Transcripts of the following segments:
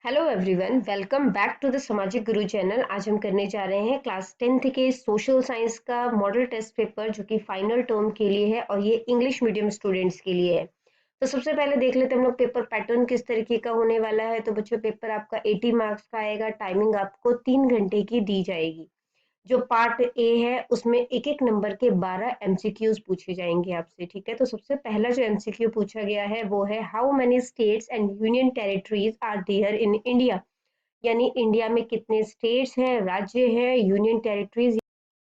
Hello everyone, welcome back to the Samajik Guru channel. आज हम करने जा रहे हैं क्लास 10th के सोशल साइंस का मॉडल टेस्ट पेपर जो कि फाइनल टर्म के लिए है और ये इंग्लिश मीडियम स्टूडेंट्स के लिए है। तो सबसे पहले देख लेते हैं हम लोग पेपर पैटर्न किस तरीके का होने वाला है। तो बच्चों, पेपर आपका 80 मार्क्स का आएगा। टाइमिंग आपको 3 घंटे की दी जाएगी। जो पार्ट ए है उसमें एक एक नंबर के 12 एमसीक्यूज पूछे जाएंगे आपसे, ठीक है। तो सबसे पहला जो एमसीक्यू पूछा गया है वो है, how many states and union territories are there in India. यानी इंडिया में कितने स्टेट्स हैं, राज्य हैं, यूनियन टेरिटरीज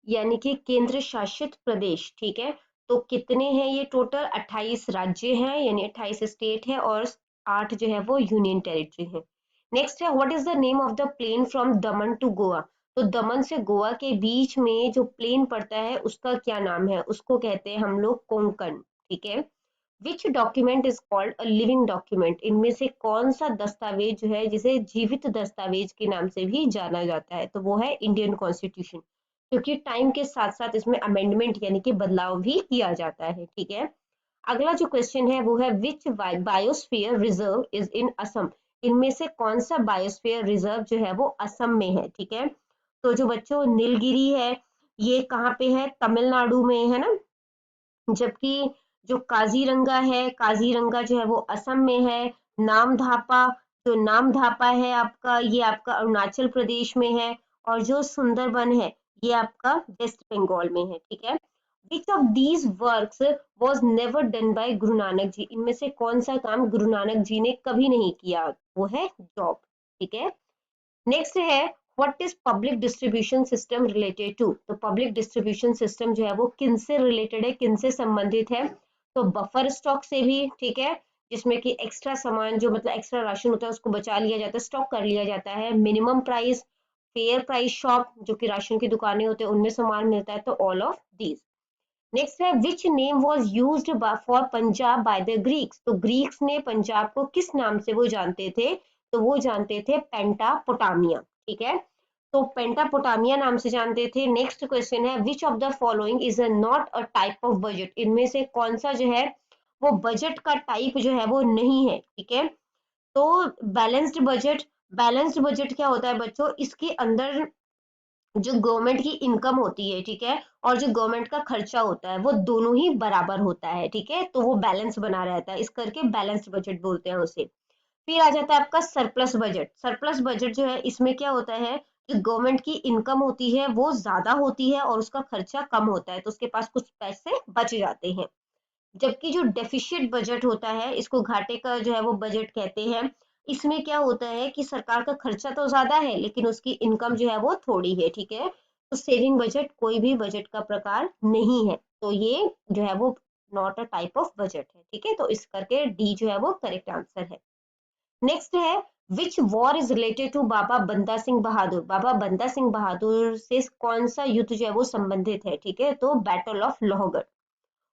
यानी कि केंद्र शासित प्रदेश, ठीक है। तो कितने हैं ये टोटल? 28 राज्य हैं, यानी 28 स्टेट है और 8 जो है वो यूनियन टेरिटरी है। नेक्स्ट है, what is the name of the plain from Daman to Goa. तो दमन से गोवा के बीच में जो प्लेन पड़ता है उसका क्या नाम है? उसको कहते हैं हम लोग कोंकण, ठीक है। Which document is called a living document. इनमें से कौन सा दस्तावेज जो है जिसे जीवित दस्तावेज के नाम से भी जाना जाता है? तो वो है इंडियन कॉन्स्टिट्यूशन, क्योंकि टाइम के साथ साथ इसमें अमेंडमेंट यानी कि बदलाव भी किया जाता है, ठीक है। अगला जो क्वेश्चन है वो है, which biosphere reserve is in Assam. इनमें से कौन सा बायोस्फीयर रिजर्व जो है वो असम में है, ठीक है। तो जो बच्चों नीलगिरी है ये कहाँ पे है? तमिलनाडु में है ना। जबकि जो काजीरंगा है, काजीरंगा जो है वो असम में है। नामधापा, जो नामधापा है आपका, ये आपका अरुणाचल प्रदेश में है। और जो सुंदरबन है ये आपका वेस्ट बंगाल में है, ठीक है। Which of these works was never done by Guru Nanak ji. इनमें से कौन सा काम गुरु नानक जी ने कभी नहीं किया? वो है जॉब, ठीक है। नेक्स्ट है, what is public distribution system related to. तो पब्लिक डिस्ट्रीब्यूशन सिस्टम जो है वो किन से रिलेटेड है, किन से संबंधित है? तो बफर स्टॉक से भी, ठीक है, जिसमें कि एक्स्ट्रा सामान जो मतलब एक्स्ट्रा राशन होता है उसको बचा लिया जाता है, स्टॉक कर लिया जाता है। Minimum price, fair price shop जो कि राशन की दुकानें होते हैं उनमें सामान मिलता है। तो ऑल ऑफ दीज। नेक्स्ट है, which name was used for Punjab by the Greeks. तो ग्रीक्स ने पंजाब को किस नाम से वो जानते थे? तो वो जानते थे पेंटापोटामिया, ठीक है। तो पेंटापोटामिया नाम से जानते थे। नेक्स्ट क्वेश्चन है, which of the following is not a type of budget. इनमें से कौन सा जो है वो बजट का टाइप जो है वो नहीं है, ठीक है। तो बैलेंस्ड बजट, बैलेंस्ड बजट क्या होता है बच्चों? इसके अंदर जो गवर्नमेंट की इनकम होती है, ठीक है, और जो गवर्नमेंट का खर्चा होता है वो दोनों ही बराबर होता है, ठीक है। तो वो बैलेंस बना रहता है, इस करके बैलेंस्ड बजट बोलते हैं उसे। फिर आ जाता है आपका सरप्लस बजट। सरप्लस बजट जो है इसमें क्या होता है, जो गवर्नमेंट की इनकम होती है वो ज्यादा होती है और उसका खर्चा कम होता है, तो उसके पास कुछ पैसे बच जाते हैं। जबकि जो डेफिशिएट बजट होता है, इसको घाटे का जो है वो बजट कहते हैं। इसमें क्या होता है कि सरकार का खर्चा तो ज्यादा है लेकिन उसकी इनकम जो है वो थोड़ी है, ठीक है। तो सेविंग बजट कोई भी बजट का प्रकार नहीं है, तो ये जो है वो not a type of budget है, ठीक है। तो इस करके डी जो है वो करेक्ट आंसर है। नेक्स्ट है, विच वॉर इज रिलेटेड टू बाबा बंदा सिंह बहादुर। बाबा बंदा सिंह बहादुर से कौन सा युद्ध जो है वो संबंधित है, ठीक है। तो battle of Lohgarh.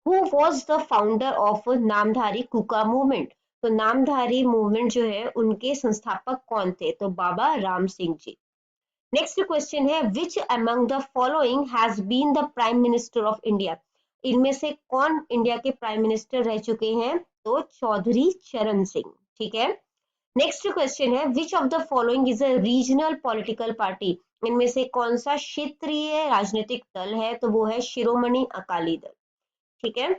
Who was the founder of Namdhari Kuka movement. तो नामधारी मूवमेंट जो है उनके संस्थापक कौन थे? तो बाबा राम सिंह जी। नेक्स्ट क्वेश्चन है, which among the following has been the prime minister of India. इनमें से कौन इंडिया के प्राइम मिनिस्टर रह चुके हैं? तो चौधरी चरण सिंह, ठीक है। नेक्स्ट क्वेश्चन है, which of the following is a regional political party. इनमें से कौन सा क्षेत्रीय राजनीतिक दल है? तो वो है शिरोमणि अकाली दल, ठीक है।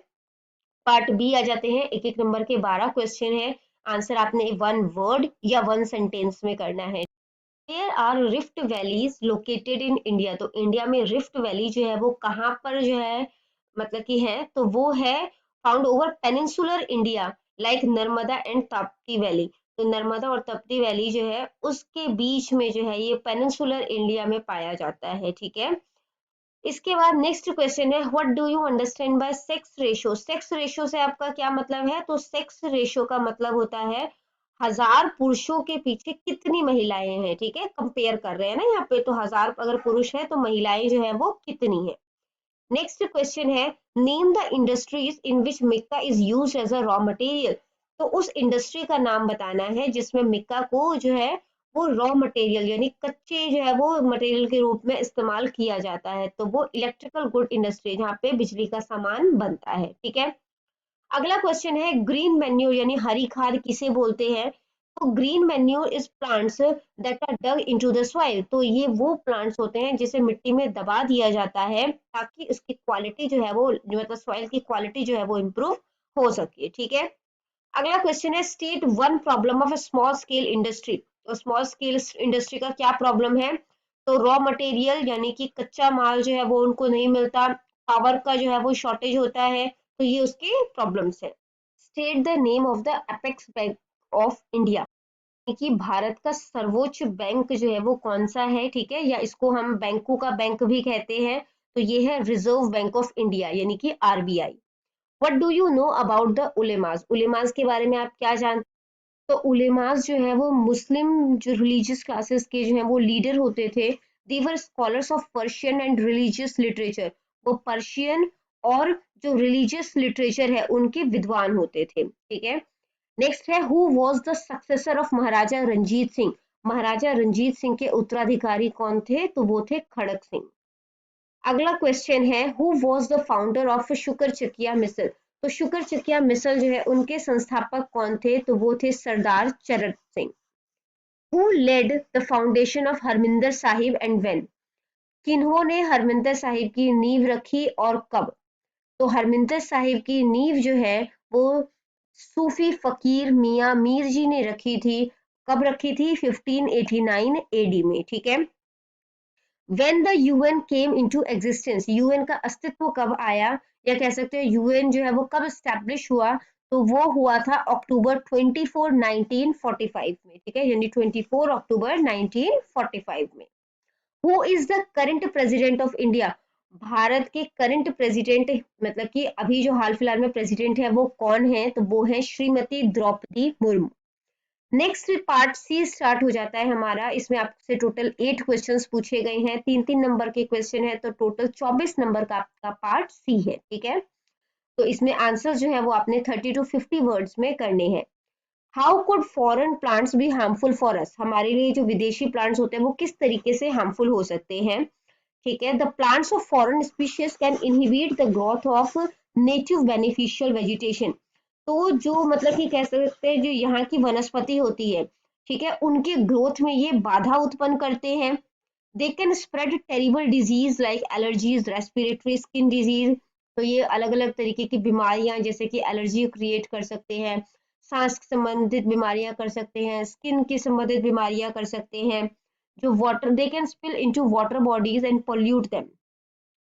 पार्ट बी आ जाते हैं, एक एक नंबर के 12 क्वेश्चन है। आंसर आपने वन वर्ड या वन सेंटेंस में करना है। There are rift valleys located in India. तो इंडिया में रिफ्ट वैली जो है वो कहाँ पर जो है मतलब कि है? तो वो है found over peninsular India like Narmada and Tapti valley. तो नर्मदा और तप्ती वैली जो है उसके बीच में जो है ये पेनिनसुलर इंडिया में पाया जाता है, ठीक है। इसके बाद नेक्स्ट क्वेश्चन है, what do you understand by sex ratio. Sex ratio से आपका क्या मतलब है? तो सेक्स रेशियो का मतलब होता है 1000 पुरुषों के पीछे कितनी महिलाएं हैं, ठीक है। कंपेयर कर रहे हैं ना यहाँ पे, तो 1000 अगर पुरुष है तो महिलाएं जो है वो कितनी है। नेक्स्ट क्वेश्चन है, name the industries in which mica is used as a raw material. तो उस इंडस्ट्री का नाम बताना है जिसमें मिक्का को जो है वो रॉ मटेरियल यानी कच्चे जो है वो मटेरियल के रूप में इस्तेमाल किया जाता है। तो वो इलेक्ट्रिकल गुड इंडस्ट्री जहाँ पे बिजली का सामान बनता है, ठीक है। अगला क्वेश्चन है, ग्रीन मैन्योर यानी हरी खाद किसे बोलते हैं? तो green manure is plants that are dug into the soil, तो ये वो प्लांट्स होते हैं जिसे मिट्टी में दबा दिया जाता है ताकि उसकी क्वालिटी जो है वो मतलब सॉइल की क्वालिटी जो है वो इम्प्रूव हो सके। ठीक है, अगला क्वेश्चन है state one problem of a small scale industry. तो स्मॉल स्केल इंडस्ट्री का क्या प्रॉब्लम है? तो रॉ मटेरियल यानी कि कच्चा माल जो है वो उनको नहीं मिलता, पावर का जो है वो शॉर्टेज होता है, तो ये उसके प्रॉब्लम्स है। State the name of the apex bank of India, कि भारत का सर्वोच्च बैंक जो है वो कौन सा है, ठीक है, या इसको हम बैंकों का बैंक भी कहते हैं, तो ये है रिजर्व बैंक ऑफ इंडिया यानी कि RBI. What do you know about the उलेमास? उलेमास के बारे में आप क्या जानते हैं? तो उलेमास जो है वो मुस्लिम जो रिलीजियस क्लासेस के जो है वो लीडर होते थे। They were scholars of Persian and religious literature, वो पर्शियन और जो रिलीजियस लिटरेचर है उनके विद्वान होते थे। ठीक है, नेक्स्ट है who was the successor of Maharaja Ranjit Singh? Maharaja Ranjit Singh के उत्तराधिकारी कौन थे? तो वो थे खड़क सिंह। अगला क्वेश्चन है who was the founder of शुक्र चकिया मिसल? तो शुक्र चकिया मिसल जो है उनके संस्थापक कौन थे? तो वो थे Sardar Charan Singh. Who laid the foundation of Harmandir Sahib and when? किन्होंने हरमिंदर साहिब की नींव रखी और कब? तो हरमिंदर साहिब की नींव जो है वो सूफी फकीर मियां मीर जी ने रखी थी। कब रखी थी? 1589 एडी में। ठीक है, when the UN came into existence, UN का अस्तित्व कब आया, या कह सकते हैं UN जो है वो कब स्टैब्लिश हुआ? तो वो हुआ था अक्टूबर 24 1945 में। ठीक है, यानी 24 अक्टूबर 1945 में। Who is the current president of India? Bharat के करंट प्रेसिडेंट मतलब कि अभी जो हाल फिलहाल में प्रेसिडेंट है वो कौन है? तो वो है Shrimati Draupadi Murmu. Next part C start हो जाता है हमारा। इसमें आपसे टोटल 8 क्वेश्चंस पूछे गए हैं, 3-3 नंबर के क्वेश्चन है, तो टोटल 24 नंबर का आपका पार्ट सी है। ठीक है, तो इसमें आंसर जो है वो आपने 30 to 50 वर्ड्स में करने हैं। How could foreign plants be harmful for us? हमारे लिए जो विदेशी प्लांट्स होते हैं वो किस तरीके से हार्मफुल हो सकते हैं? ठीक है, the plants of foreign species can inhibit the growth of native beneficial vegetation. तो जो मतलब कि कह सकते हैं जो यहाँ की वनस्पति होती है, ठीक है, उनके ग्रोथ में ये बाधा उत्पन्न करते हैं। They can spread terrible disease like allergies, respiratory, skin disease. तो ये अलग अलग तरीके की बीमारियां जैसे कि एलर्जी क्रिएट कर सकते हैं, सांस संबंधित बीमारियां कर सकते हैं, स्किन की संबंधित बीमारियां कर सकते हैं। जो water they can spill into water bodies and pollute them,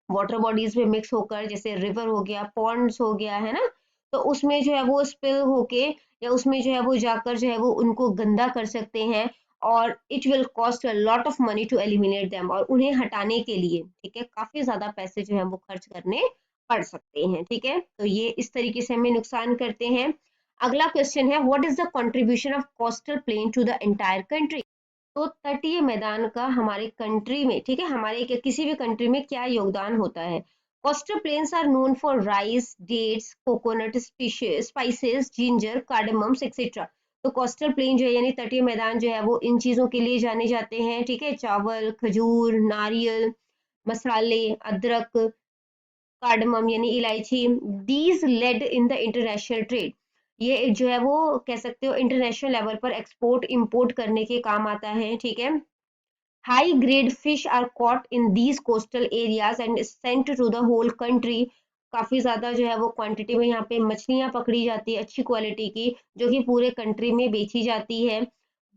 water bodies में मिक्स होकर, जैसे रिवर हो गया, पॉन्ड्स हो गया, है ना, तो उसमें जो है वो स्पिल होके या उसमें जो है वो जाकर जो है वो उनको गंदा कर सकते हैं। और it will cost a lot of money to eliminate them, और उन्हें हटाने के लिए, ठीक है, काफी ज्यादा पैसे जो है वो खर्च करने पड़ सकते हैं। ठीक है, तो ये इस तरीके से हमें नुकसान करते हैं। अगला क्वेश्चन है what is the contribution of coastal plain to the entire country? तो तटीय मैदान का हमारे कंट्री में, ठीक है, हमारे किसी भी कंट्री में क्या योगदान होता है? Coastal plains are known for rice, dates, coconut, spices, ginger, cardamoms etcetera. तो कोस्टल प्लेन जो है यानी तटीय मैदान जो है वो इन चीजों के लिए जाने जाते हैं। ठीक है, चावल, खजूर, नारियल, मसाले, अदरक, कार्डमम यानी इलायची। These lead in the international trade, ये जो है वो कह सकते हो इंटरनेशनल लेवल पर एक्सपोर्ट इंपोर्ट करने के काम आता है। ठीक है, high grade fish are caught in these coastal areas and sent to the whole country. काफी ज्यादा जो है वो क्वांटिटी में यहाँ पे मछलियां पकड़ी जाती है अच्छी क्वालिटी की, जो कि पूरे कंट्री में बेची जाती है।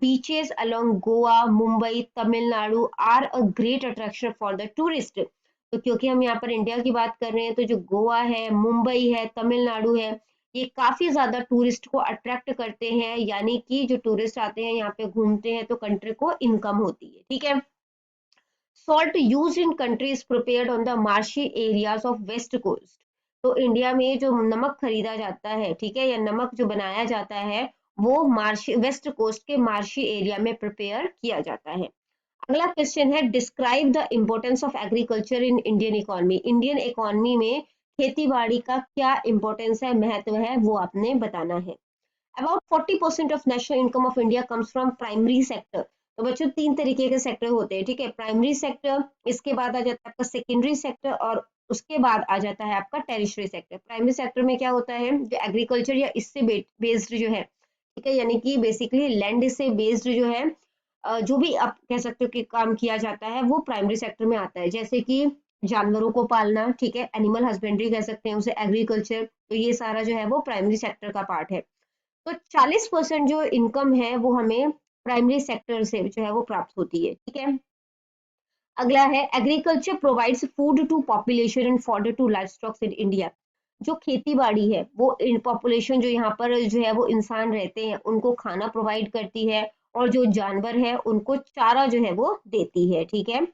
Beaches along Goa, Mumbai, Tamil Nadu are a great attraction for the tourist. तो क्योंकि हम यहाँ पर इंडिया की बात कर रहे हैं, तो जो गोवा है, मुंबई है, तमिलनाडु है, ये काफी ज्यादा टूरिस्ट को अट्रैक्ट करते हैं, यानी कि जो टूरिस्ट आते हैं यहाँ पे घूमते हैं तो कंट्री को इनकम होती है। ठीक है, salt used in countries prepared on the marshy areas of west coast. तो इंडिया में जो नमक खरीदा जाता है, ठीक है, या नमक जो बनाया जाता है वो मार्शी वेस्ट कोस्ट के मार्शी एरिया में प्रिपेयर किया जाता है। अगला क्वेश्चन है describe the importance of agriculture in Indian economy. Indian economy में खेती बाड़ी का क्या इंपॉर्टेंस है, महत्व है, वो आपने बताना है। About 40% of national income of India comes from primary sector. तो बच्चों 3 तरीके के सेक्टर होते हैं, ठीक है, प्राइमरी सेक्टर, इसके बाद आ जाता है आपका सेकेंडरी सेक्टर, और उसके बाद आ जाता है आपका टेरिशरी सेक्टर। प्राइमरी सेक्टर में क्या होता है, जो एग्रीकल्चर या इससे बेस्ड जो है, ठीक है, यानी कि बेसिकली लैंड से बेस्ड जो है जो भी आप कह सकते हो कि काम किया जाता है वो प्राइमरी सेक्टर में आता है, जैसे कि जानवरों को पालना, ठीक है, एनिमल हस्बेंड्री कह सकते हैं उसे, एग्रीकल्चर, तो ये सारा जो है वो प्राइमरी सेक्टर का पार्ट है। तो 40% जो इनकम है वो हमें प्राइमरी सेक्टर से जो है वो प्राप्त होती है, ठीक है। अगला है agriculture provides food to population and fodder to life stocks in India. जो खेती बाड़ी है वो इन पॉपुलेशन जो यहाँ पर जो है वो इंसान रहते हैं उनको खाना प्रोवाइड करती है, और जो जानवर है उनको चारा जो है वो देती है, ठीक है।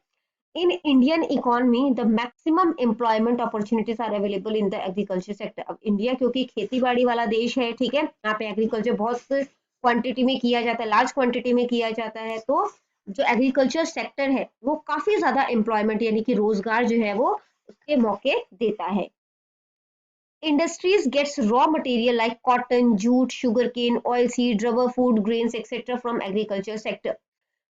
In Indian economy the maximum employment opportunities are available in the agriculture sector. अब इंडिया क्योंकि खेती बाड़ी वाला देश है, ठीक है, यहाँ पे एग्रीकल्चर बहुत क्वांटिटी में किया जाता है, लार्ज क्वांटिटी में किया जाता है, तो जो एग्रीकल्चर सेक्टर है वो काफी ज्यादा एम्प्लॉयमेंट यानी कि रोजगार जो है वो उसके मौके देता है। Industries gets raw material like cotton, jute, sugarcane, oilseed, rubber, food, grains, etc. from agriculture sector.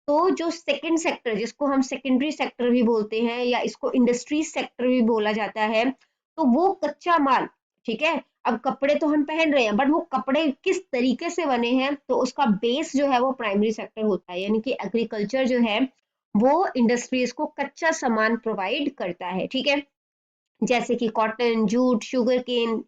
तो जो सेकंड सेक्टर जिसको हम सेकेंडरी सेक्टर भी बोलते हैं या इसको इंडस्ट्री सेक्टर भी बोला जाता है, तो वो कच्चा माल, ठीक है। अब कपड़े तो हम पहन रहे हैं बट वो कपड़े किस तरीके से बने हैं तो उसका बेस जो है वो प्राइमरी सेक्टर होता है, यानी कि एग्रीकल्चर जो है वो इंडस्ट्रीज को कच्चा सामान प्रोवाइड करता है, ठीक है, जैसे कि cotton, jute, sugar cane,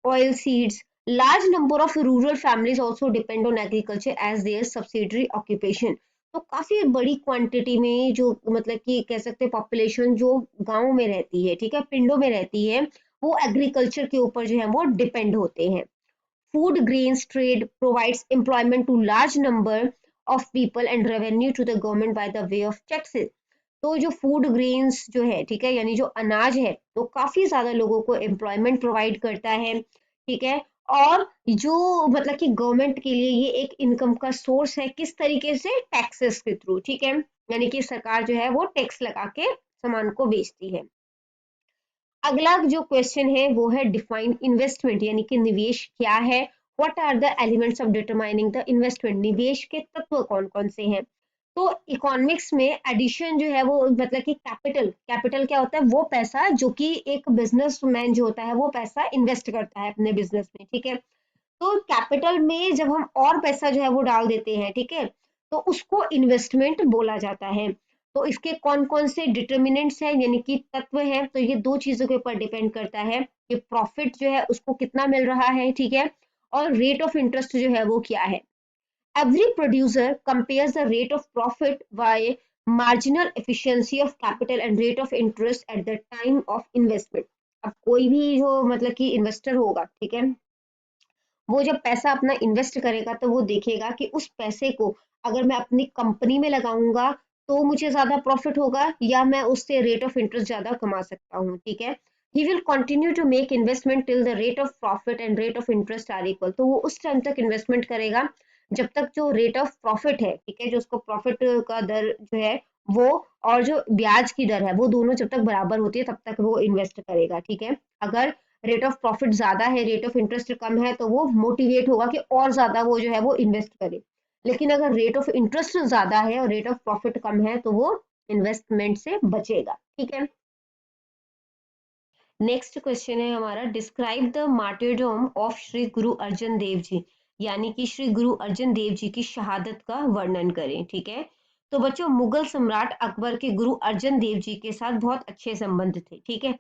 oil seeds. Large number of rural families also depend on agriculture as their subsidiary occupation. तो काफी बड़ी क्वांटिटी में जो मतलब कि कह सकते हैं पॉपुलेशन जो गांव में रहती है, ठीक है, पिंडों में रहती है, वो एग्रीकल्चर के ऊपर जो है वो डिपेंड होते हैं। Food grains trade provides employment to large number of people and revenue to the government by the way of taxes. तो जो फूड ग्रेन्स जो है, ठीक है, यानी जो अनाज है तो काफी ज्यादा लोगों को एम्प्लॉयमेंट प्रोवाइड करता है, ठीक है। और जो मतलब कि गवर्नमेंट के लिए ये एक इनकम का सोर्स है, किस तरीके से, टैक्सेस के थ्रू, ठीक है, यानी कि सरकार जो है वो टैक्स लगा के सामान को बेचती है। अगला जो क्वेश्चन है वो है डिफाइन इन्वेस्टमेंट, यानी कि निवेश क्या है। What are the elements of determining the investment, निवेश के तत्व कौन कौन से हैं। तो इकोनॉमिक्स में एडिशन जो है वो मतलब कि कैपिटल, कैपिटल क्या होता है, वो पैसा जो कि एक बिजनेसमैन जो होता है वो पैसा इन्वेस्ट करता है अपने बिजनेस में, ठीक है। तो कैपिटल में जब हम और पैसा जो है वो डाल देते हैं, ठीक है, तो उसको इन्वेस्टमेंट बोला जाता है। तो इसके कौन कौन से डिटर्मिनेंट्स हैं यानी कि तत्व हैं, तो ये दो चीजों के ऊपर डिपेंड करता है कि प्रॉफिट जो है उसको कितना मिल रहा है, ठीक है, और रेट ऑफ इंटरेस्ट जो है वो क्या है। Every producer compares the rate of profit by marginal efficiency of capital and rate of interest at the time of investment. अब कोई भी जो मतलब कि इन्वेस्टर होगा, ठीक है, वो जब पैसा अपना इन्वेस्ट करेगा तो वो देखेगा कि उस पैसे को अगर मैं अपनी कंपनी में लगाऊंगा तो मुझे ज्यादा प्रॉफिट होगा या मैं उससे रेट ऑफ इंटरेस्ट ज्यादा कमा सकता हूँ, ठीक है। He will continue to make investment till the rate of profit and rate of interest are equal. तो वो उस टाइम तक इन्वेस्टमेंट करेगा जब तक जो रेट ऑफ प्रॉफिट है, ठीक है, जो उसको प्रॉफिट का दर जो है वो और जो ब्याज की दर है वो दोनों जब तक बराबर होती है तब तक वो इन्वेस्ट करेगा, ठीक है। अगर रेट ऑफ प्रॉफिट ज्यादा है, रेट ऑफ इंटरेस्ट कम है, तो वो मोटिवेट होगा कि और ज्यादा वो जो है वो इन्वेस्ट करे। लेकिन अगर रेट ऑफ इंटरेस्ट ज्यादा है और रेट ऑफ प्रॉफिट कम है तो वो इन्वेस्टमेंट से बचेगा, ठीक है। नेक्स्ट क्वेश्चन है हमारा, describe the मार्टिरडम of Shri Guru Arjan Dev ji, यानी कि श्री गुरु अर्जन देव जी की शहादत का वर्णन करें, ठीक है। तो बच्चों, मुगल सम्राट अकबर के गुरु अर्जन देव जी के साथ बहुत अच्छे संबंध थे, ठीक है।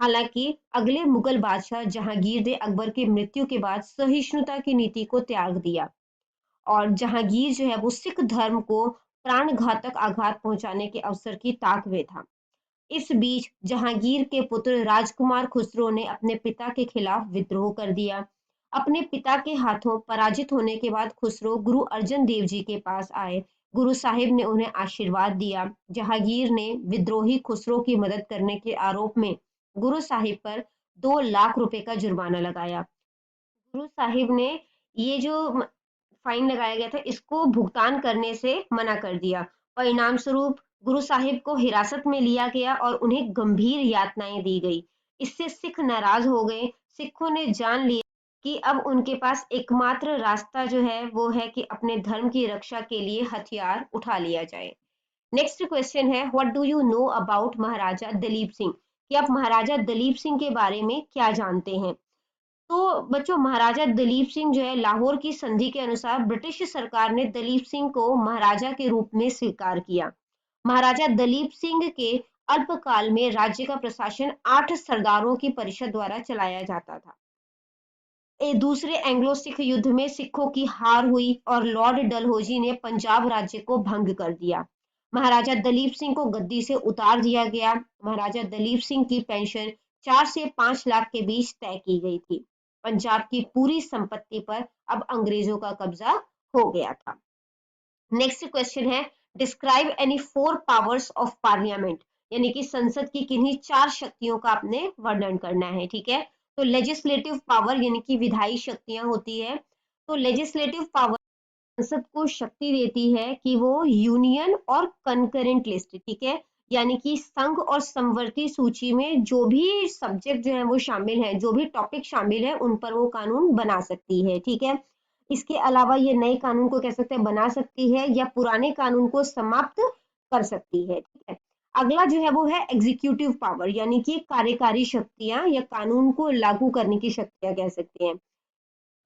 हालांकि अगले मुगल बादशाह जहांगीर ने अकबर की मृत्यु के बाद सहिष्णुता की नीति को त्याग दिया, और जहांगीर जो है वो सिख धर्म को प्राण घातक आघात पहुंचाने के अवसर की ताक में था। इस बीच जहांगीर के पुत्र राजकुमार खुसरो ने अपने पिता के खिलाफ विद्रोह कर दिया। अपने पिता के हाथों पराजित होने के बाद खुसरो गुरु अर्जन देव जी के पास आए। गुरु साहिब ने उन्हें आशीर्वाद दिया। जहांगीर ने विद्रोही खुसरो की मदद करने के आरोप में गुरु साहिब पर 2 लाख रुपए का जुर्माना लगाया। गुरु साहिब ने ये जो फाइन लगाया गया था इसको भुगतान करने से मना कर दिया। परिणाम स्वरूप गुरु साहिब को हिरासत में लिया गया और उन्हें गंभीर यातनाएं दी गई। इससे सिख नाराज हो गए। सिखों ने जान लिया कि अब उनके पास एकमात्र रास्ता जो है वो है कि अपने धर्म की रक्षा के लिए हथियार उठा लिया जाए। नेक्स्ट क्वेश्चन है, what do you know about Maharaja Dalip Singh, कि आप महाराजा दलीप सिंह के बारे में क्या जानते हैं। तो बच्चों महाराजा दलीप सिंह जो है लाहौर की संधि के अनुसार ब्रिटिश सरकार ने दलीप सिंह को महाराजा के रूप में स्वीकार किया। महाराजा दलीप सिंह के अल्पकाल में राज्य का प्रशासन 8 सरदारों की परिषद द्वारा चलाया जाता था। दूसरे एंग्लो सिख युद्ध में सिखों की हार हुई और लॉर्ड डलहौजी ने पंजाब राज्य को भंग कर दिया। महाराजा दलीप सिंह को गद्दी से उतार दिया गया। महाराजा दलीप सिंह की पेंशन 4 से 5 लाख के बीच तय की गई थी। पंजाब की पूरी संपत्ति पर अब अंग्रेजों का कब्जा हो गया था। नेक्स्ट क्वेश्चन है, describe any 4 powers of parliament, यानी कि संसद की किन्हीं 4 शक्तियों का आपने वर्णन करना है। ठीक है, तो लेजिस्लेटिव पावर यानी कि विधायी शक्तियां होती है। तो लेजिस्लेटिव पावर संसद को शक्ति देती है कि वो यूनियन और कंकरेंट लिस्ट, ठीक है, यानी कि संघ और समवर्ती सूची में जो भी सब्जेक्ट जो है वो शामिल है, जो भी टॉपिक शामिल है, उन पर वो कानून बना सकती है। ठीक है, इसके अलावा ये नए कानून को कह सकते हैं बना सकती है या पुराने कानून को समाप्त कर सकती है। ठीक है, अगला जो है वो है एग्जीक्यूटिव पावर, यानी कि कार्यकारी शक्तियां या कानून को लागू करने की शक्तियां कह सकते हैं।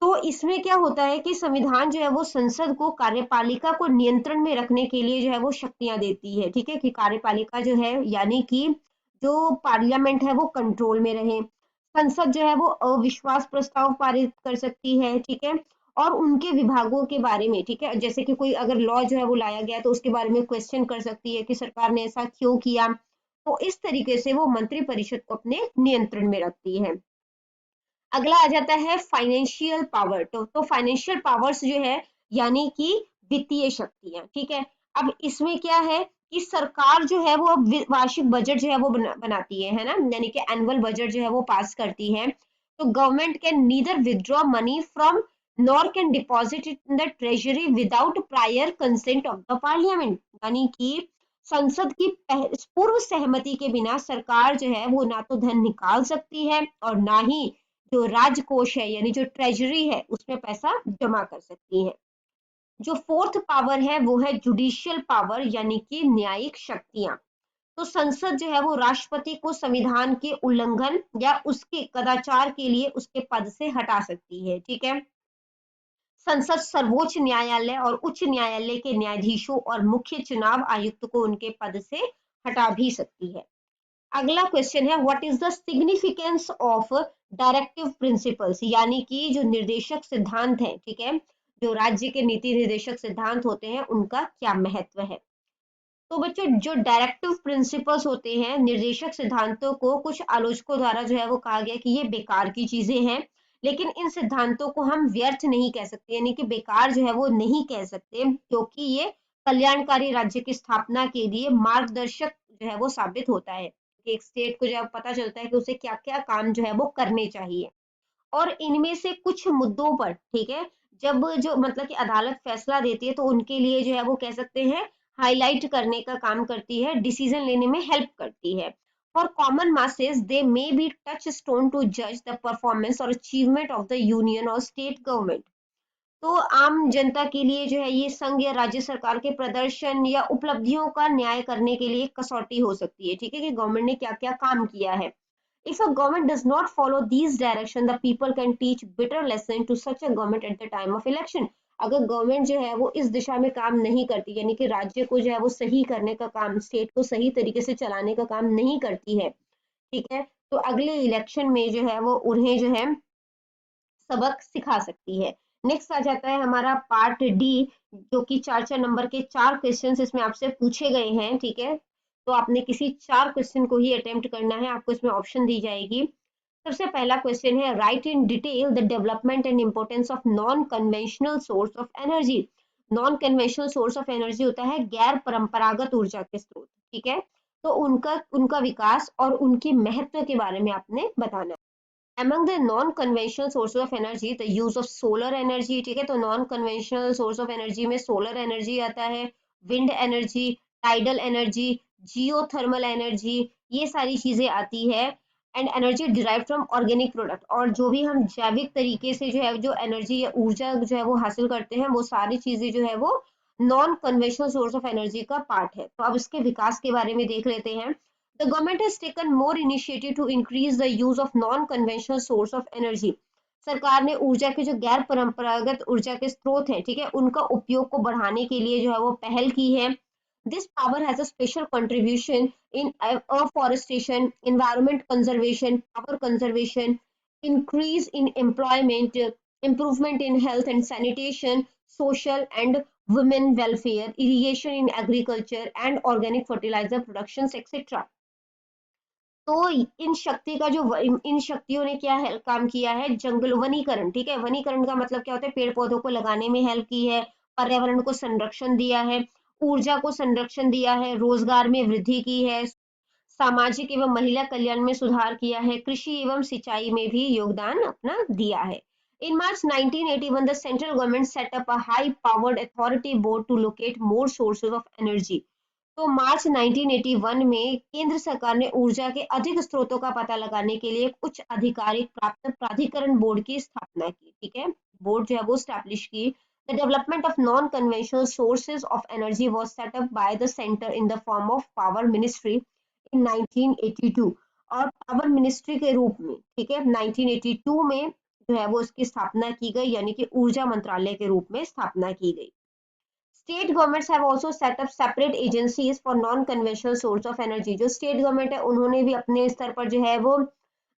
तो इसमें क्या होता है कि संविधान जो है वो संसद को कार्यपालिका को नियंत्रण में रखने के लिए जो है वो शक्तियां देती है। ठीक है, कि कार्यपालिका जो है यानी कि जो पार्लियामेंट है वो कंट्रोल में रहे। संसद जो है वो अविश्वास प्रस्ताव पारित कर सकती है। ठीक है, और उनके विभागों के बारे में, ठीक है, जैसे कि कोई अगर लॉ जो है वो लाया गया तो उसके बारे में क्वेश्चन कर सकती है कि सरकार ने ऐसा क्यों किया। तो इस तरीके से वो मंत्रिपरिषद को अपने नियंत्रण में रखती है। अगला आ जाता है फाइनेंशियल पावर। तो फाइनेंशियल पावर्स जो है यानी कि वित्तीय शक्तियां। ठीक है, अब इसमें क्या है कि सरकार जो है वो वार्षिक बजट जो है वो बनाती है ना, यानी कि एनुअल बजट जो है वो पास करती है। तो government can neither withdraw money from nor can deposit it in the treasury without prior consent of the parliament, यानी कि संसद की पूर्व सहमति के बिना सरकार जो है वो ना तो धन निकाल सकती है और ना ही जो राजकोष है यानी जो ट्रेजरी है उसमें पैसा जमा कर सकती है। जो फोर्थ पावर है वो है जुडिशियल पावर, यानी कि न्यायिक शक्तियां। तो संसद जो है वो राष्ट्रपति को संविधान के उल्लंघन या उसके कदाचार के लिए उसके पद से हटा सकती है। ठीक है, संसद सर्वोच्च न्यायालय और उच्च न्यायालय के न्यायाधीशों और मुख्य चुनाव आयुक्त को उनके पद से हटा भी सकती है। अगला क्वेश्चन है, what is the significance of directive principles, यानी कि जो निर्देशक सिद्धांत है। ठीक है, जो राज्य के नीति निर्देशक सिद्धांत होते हैं उनका क्या महत्व है। तो बच्चों जो डायरेक्टिव प्रिंसिपल्स होते हैं, निर्देशक सिद्धांतों को कुछ आलोचकों द्वारा जो है वो कहा गया कि ये बेकार की चीजें हैं, लेकिन इन सिद्धांतों को हम व्यर्थ नहीं कह सकते, यानी कि बेकार जो है वो नहीं कह सकते, क्योंकि ये कल्याणकारी राज्य की स्थापना के लिए मार्गदर्शक जो है वो साबित होता है कि एक स्टेट को जब पता चलता है कि उसे क्या क्या काम जो है वो करने चाहिए। और इनमें से कुछ मुद्दों पर, ठीक है, जब जो मतलब कि अदालत फैसला देती है तो उनके लिए जो है वो कह सकते हैं हाईलाइट करने का काम करती है, डिसीजन लेने में हेल्प करती है। For common masses they may be touchstone to जज द परफॉर्मेंस और अचीवमेंट ऑफ द यूनियन और स्टेट गवर्नमेंट। तो आम जनता के लिए जो है ये संघ या राज्य सरकार के प्रदर्शन या उपलब्धियों का न्याय करने के लिए कसौटी हो सकती है। ठीक है, कि गवर्नमेंट ने क्या क्या काम किया है। If a government does not follow these directions, the people can teach bitter lesson to such a government at the time of election. अगर गवर्नमेंट जो है वो इस दिशा में काम नहीं करती, यानी कि राज्य को जो है वो सही करने का काम, स्टेट को सही तरीके से चलाने का काम नहीं करती है, ठीक है, तो अगले इलेक्शन में जो है वो उन्हें जो है सबक सिखा सकती है। नेक्स्ट आ जाता है हमारा पार्ट डी, जो कि 4 नंबर के 4 क्वेश्चंस इसमें आपसे पूछे गए हैं। ठीक है, तो आपने किसी 4 क्वेश्चन को ही अटेम्प्ट करना है, आपको इसमें ऑप्शन दी जाएगी। सबसे पहला क्वेश्चन है, right in detail the development and importance of non conventional source of energy. Non conventional source of energy होता है गैर परंपरागत ऊर्जा के स्रोत। ठीक है, तो उनका उनका विकास और उनके महत्व के बारे में आपने बताना है। Among the non-conventional sources of energy, the use of solar energy, ठीक है, तो non-conventional source of energy में solar energy आता है, wind energy, tidal energy, geothermal energy, ये सारी चीजें आती है। And energy derived from organic product, और जो भी हम जैविक तरीके से जो है जो एनर्जी या ऊर्जा जो है वो हासिल करते हैं, वो सारी चीजें जो है वो non conventional source of energy का पार्ट है। तो अब इसके विकास के बारे में देख लेते हैं। The government has taken more initiative to increase the use of non-conventional source of energy. सरकार ने ऊर्जा के जो गैर परंपरागत ऊर्जा के स्रोत हैं, ठीक है, उनका उपयोग को बढ़ाने के लिए जो है वो पहल की है। This power has a special contribution in afforestation, environment conservation, power conservation, increase in employment, improvement in health and sanitation, social and women welfare, irrigation in agriculture and organic fertilizer productions, etc. तो इन शक्ति का जो इन शक्तियों ने क्या है काम किया है, जंगल वनीकरण, ठीक है, वनीकरण का मतलब क्या होता है, पेड़ पौधों को लगाने में हेल्प की है, पर्यावरण को संरक्षण दिया है, ऊर्जा को संरक्षण दिया है, रोजगार में वृद्धि की है, सामाजिक एवं महिला कल्याण में सुधार किया है, कृषि एवं सिंचाई में भी योगदान अपना दिया है। In March 1981, the central government set up a high-powered authority board to locate more sources of energy. तो मार्च 1981 में केंद्र सरकार ने ऊर्जा के अधिक स्रोतों का पता लगाने के लिए एक उच्च अधिकारिक प्राप्त प्राधिकरण बोर्ड की स्थापना की, ठीक है, बोर्ड जो है वो स्टैब्लिश की। The development of non-conventional sources of energy was set up by the center in the form of power ministry in 1982 और पावर मिनिस्ट्री के रूप में, ठीक है, 1982 में जो है वो इसकी स्थापना की गई, यानी कि ऊर्जा मंत्रालय के रूप में स्थापना की गई। State governments have also set up separate agencies for non conventional source of energy. जो स्टेट गवर्नमेंट है उन्होंने भी अपने स्तर पर जो है वो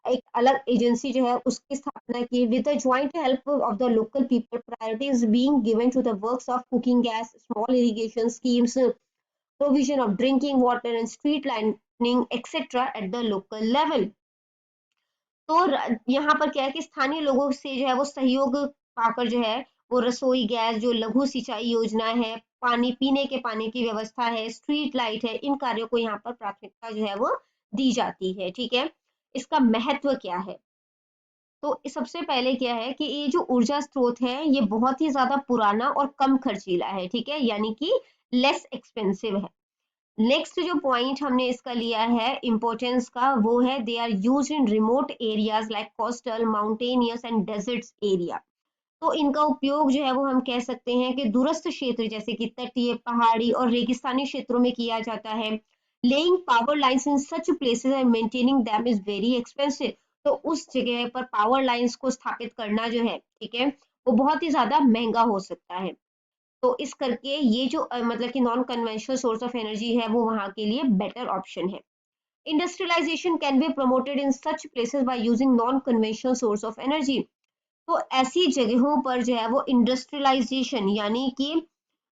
एक अलग एजेंसी जो है उसकी स्थापना की। With the joint help of the local people, priority is being given to the works of cooking gas, small irrigation schemes, provision of drinking water and street lighting etc at the local level। तो यहाँ पर क्या है कि स्थानीय लोगों से जो है वो सहयोग पाकर जो है वो रसोई गैस, जो लघु सिंचाई योजना है, पानी पीने के पानी की व्यवस्था है, स्ट्रीट लाइट है, इन कार्यों को यहाँ पर प्राथमिकता जो है वो दी जाती है, ठीक है। इसका महत्व क्या है, तो सबसे पहले क्या है कि ये जो ऊर्जा स्रोत है ये बहुत ही ज्यादा पुराना और कम खर्चीला है, ठीक है, यानी कि लेस एक्सपेंसिव है। नेक्स्ट जो पॉइंट हमने इसका लिया है इम्पोर्टेंस का, वो है they are use in remote areas like coastal, mountainous and deserts area. तो इनका उपयोग जो है वो हम कह सकते हैं कि दूरस्थ क्षेत्र जैसे कि तटीय, पहाड़ी और रेगिस्तानी क्षेत्रों में किया जाता है। Laying power lines in such places and maintaining them is very expensive. तो उस जगह पर पावर लाइंस को स्थापित करना जो है, ठीक है, वो बहुत ही ज्यादा महंगा हो सकता है। तो इस करके ये जो मतलब कि non conventional source of energy है वो वहां के लिए बेटर ऑप्शन है। Industrialization can be promoted in such places by using non conventional source of energy. तो ऐसी जगहों पर जो है वो इंडस्ट्रियलाइजेशन यानी कि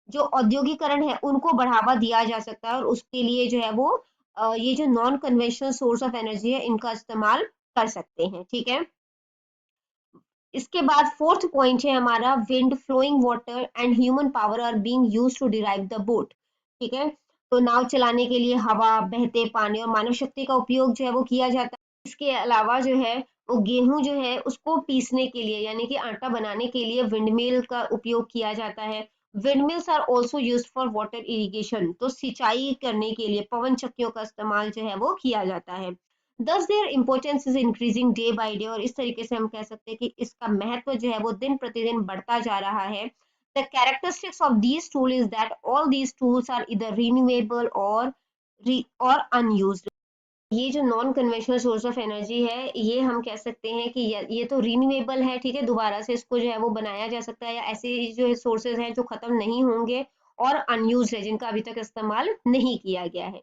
जो औद्योगिकरण है उनको बढ़ावा दिया जा सकता है और उसके लिए जो है वो ये जो non conventional source of energy है इनका इस्तेमाल कर सकते हैं, ठीक है। इसके बाद फोर्थ पॉइंट है हमारा wind, flowing water and human power are being used to derive the boat, ठीक है। तो नाव चलाने के लिए हवा, बहते पानी और मानव शक्ति का उपयोग जो है वो किया जाता है। इसके अलावा जो है वो गेहूं जो है उसको पीसने के लिए यानी कि आटा बनाने के लिए विंडमिल का उपयोग किया जाता है। Windmills are also used for water irrigation. तो सिंचाई करने के लिए पवन चक्कियों का इस्तेमाल जो है वो किया जाता है। दस there importance is increasing day by day. और इस तरीके से हम कह सकते हैं कि इसका महत्व जो है वो दिन प्रतिदिन बढ़ता जा रहा है। The characteristics of these tool is that all these tools are इधर रिन्यूएबल और अनयूज्ड। ये जो non conventional source of energy है ये हम कह सकते हैं कि ये तो रिन्यूएबल है, ठीक है, दोबारा से इसको जो है वो बनाया जा सकता है, या ऐसे जो सोर्सेज हैं जो खत्म नहीं होंगे, और अनयूज्ड है जिनका अभी तक इस्तेमाल नहीं किया गया है।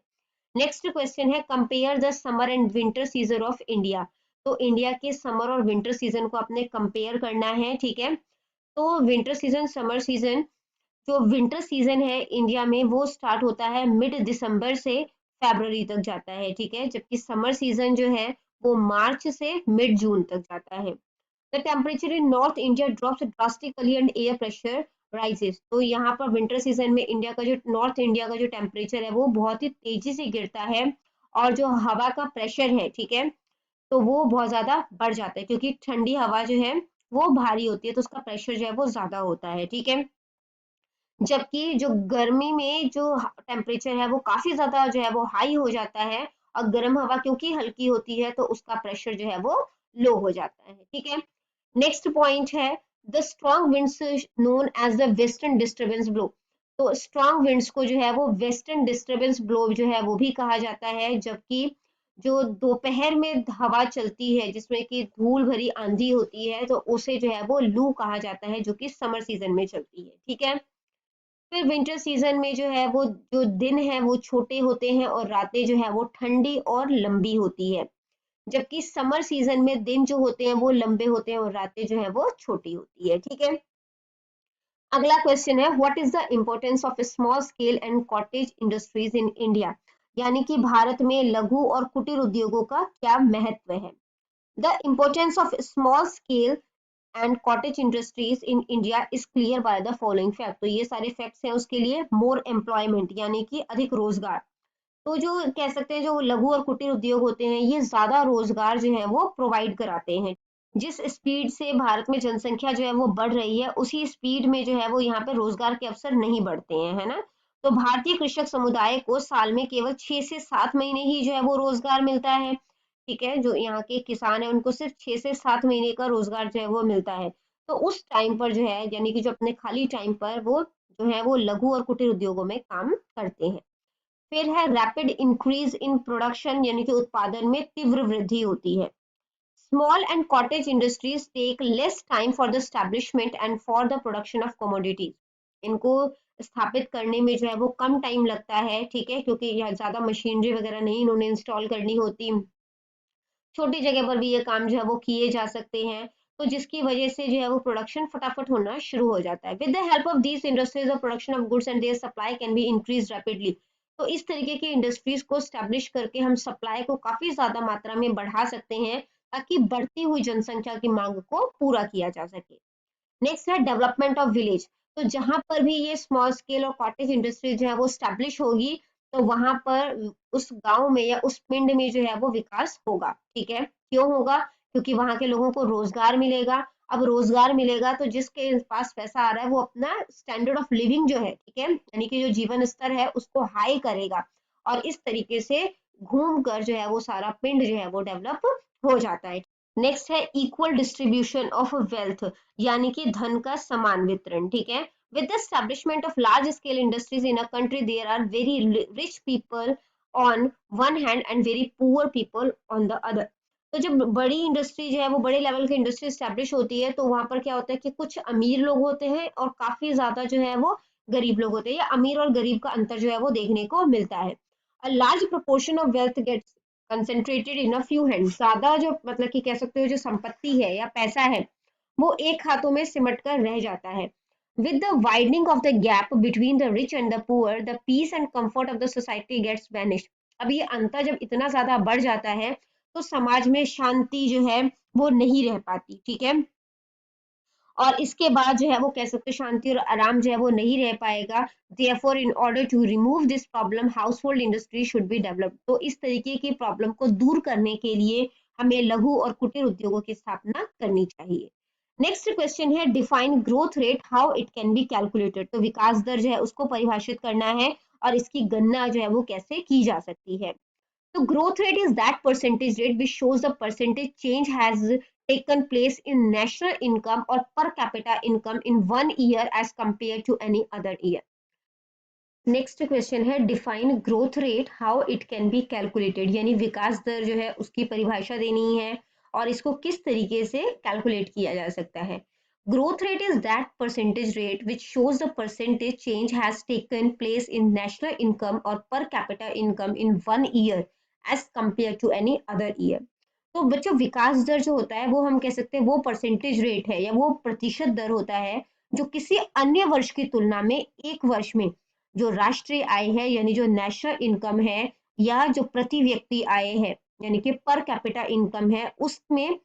नेक्स्ट क्वेश्चन है compare the summer and winter season of India. तो इंडिया के समर और विंटर सीजन को अपने कंपेयर करना है, ठीक है। तो विंटर सीजन, समर सीजन, जो विंटर सीजन है इंडिया में वो स्टार्ट होता है मिड दिसंबर से फरवरी तक जाता है, ठीक है, जबकि समर सीजन जो है वो मार्च से मिड जून तक जाता है। The temperature in North India drops drastically and air pressure rises। तो यहाँ पर विंटर सीजन में इंडिया का जो नॉर्थ इंडिया का जो टेम्परेचर है वो बहुत ही तेजी से गिरता है, और जो हवा का प्रेशर है, ठीक है, तो वो बहुत ज्यादा बढ़ जाता है क्योंकि ठंडी हवा जो है वो भारी होती है तो उसका प्रेशर जो है वो ज्यादा होता है, ठीक है। जबकि जो गर्मी में जो टेम्परेचर है वो काफी ज्यादा जो है वो हाई हो जाता है, और गर्म हवा क्योंकि हल्की होती है तो उसका प्रेशर जो है वो लो हो जाता है, ठीक है। नेक्स्ट पॉइंट है the strong winds known as the western disturbance blow. तो स्ट्रॉन्ग विंड्स को जो है वो वेस्टर्न डिस्टर्बेंस ब्लो जो है वो भी कहा जाता है, जबकि जो दोपहर में हवा चलती है जिसमें कि धूल भरी आंधी होती है, तो उसे जो है वो लू कहा जाता है, जो कि समर सीजन में चलती है। ठीक है। फिर विंटर सीजन में जो है वो जो दिन है वो छोटे होते हैं और रातें जो है वो ठंडी और लंबी होती है, जबकि समर सीजन में दिन जो होते हैं वो लंबे होते हैं और रातें जो है वो छोटी होती है। ठीक है। अगला क्वेश्चन है, what is the importance of small scale and cottage industries in India? यानी कि भारत में लघु और कुटीर उद्योगों का क्या महत्व है? The importance of small scale and cottage industries in India is clear by the following fact. तो ये सारे फैक्ट्स हैं उसके लिए। मोर एम्प्लॉयमेंट यानी कि अधिक रोजगार। तो जो कह सकते हैं जो लघु और कुटीर उद्योग होते हैं ये ज्यादा रोजगार जो है वो प्रोवाइड कराते हैं। जिस स्पीड से भारत में जनसंख्या जो है वो बढ़ रही है उसी स्पीड में जो है वो यहाँ पे रोजगार के अवसर नहीं बढ़ते हैं, है ना। तो भारतीय कृषक समुदाय को साल में केवल 6 से 7 महीने ही जो है वो रोजगार मिलता है। ठीक है। जो यहाँ के किसान है उनको सिर्फ 6 से 7 महीने का रोजगार जो है वो मिलता है। तो उस टाइम पर जो है यानी कि जो अपने खाली टाइम पर वो जो है वो लघु और कुटीर उद्योगों में काम करते हैं। फिर है रैपिड इंक्रीज इन प्रोडक्शन यानी कि उत्पादन में तीव्र वृद्धि होती है। Small and cottage industries take less time for the establishment and for the production of commodities. इनको स्थापित करने में जो है वो कम टाइम लगता है। ठीक है। क्योंकि यहाँ ज्यादा मशीनरी वगैरह नहीं इन्होंने इंस्टॉल करनी होती, छोटी जगह पर भी ये काम जो है वो किए जा सकते हैं। तो जिसकी वजह से जो है वो प्रोडक्शन फटाफट होना शुरू हो जाता है। With the help of these industries the production of goods and their supply can be increase rapidly. तो इस तरीके की इंडस्ट्रीज को स्टैब्लिश करके हम सप्लाई को काफी ज्यादा मात्रा में बढ़ा सकते हैं, ताकि बढ़ती हुई जनसंख्या की मांग को पूरा किया जा सके। नेक्स्ट है डेवलपमेंट ऑफ विलेज। तो जहां पर भी ये स्मॉल स्केल और कॉटेज इंडस्ट्री जो है वो स्टैब्लिश होगी, तो वहां पर उस गांव में या उस पिंड में जो है वो विकास होगा। ठीक है। क्यों होगा? क्योंकि वहां के लोगों को रोजगार मिलेगा। अब रोजगार मिलेगा तो जिसके पास पैसा आ रहा है वो अपना स्टैंडर्ड ऑफ लिविंग जो है, ठीक है, यानी कि जो जीवन स्तर है उसको हाई करेगा। और इस तरीके से घूम कर जो है वो सारा पिंड जो है वो डेवलप हो जाता है। नेक्स्ट है इक्वल डिस्ट्रीब्यूशन ऑफ वेल्थ, यानी कि धन का समान वितरण। ठीक है। With the establishment of large scale industries in a country there are very rich people on one hand and very poor people on the other. तो जब बड़ी इंडस्ट्री जो है वो बड़े लेवल की इंडस्ट्री स्टैब्लिश होती है तो वहां पर क्या होता है कि कुछ अमीर लोग होते हैं और काफी ज्यादा जो है वो गरीब लोग होते हैं, या अमीर और गरीब का अंतर जो है वो देखने को मिलता है। A large proportion of wealth gets concentrated in a few hands। ज्यादा जो मतलब कि कह सकते हो जो संपत्ति है या पैसा है वो एक हाथों में सिमट कर रह जाता है। With the widening of the gap between the rich and the poor, the peace and comfort of the society gets vanished। अब ये अंतर जब इतना ज्यादा बढ़ जाता है तो समाज में शांति जो है वो नहीं रह पाती। ठीक है। और इसके बाद जो है वो कह सकते हैं शांति और आराम जो है वो नहीं रह पाएगा। Therefore in order to remove this problem household industry should be developed. तो इस तरीके की प्रॉब्लम को दूर करने के लिए हमें लघु और कुटीर उद्योगों की स्थापना करनी चाहिए। नेक्स्ट क्वेश्चन है, define growth rate how it can be calculated. तो विकास दर जो है उसको परिभाषित करना है और इसकी गणना जो है वो कैसे की जा सकती है। So growth rate is that percentage rate which shows the percentage change has taken place in national income or per capita income in one year as compared to any other year. Next question है, define growth rate how it can be calculated, यानी विकास दर जो है उसकी परिभाषा देनी है और इसको किस तरीके से कैलकुलेट किया जा सकता है। Growth rate is that percentage rate which shows the percentage change has taken place in national income और per capita income in one year as compare to any other year. तो बच्चों विकास दर जो होता है वो हम कह सकते हैं वो परसेंटेज रेट है या वो प्रतिशत दर होता है जो किसी अन्य वर्ष की तुलना में एक वर्ष में जो राष्ट्रीय आय है यानी जो नेशनल इनकम है या जो प्रति व्यक्ति आय है यानी कि पर कैपिटा इनकम है उसमें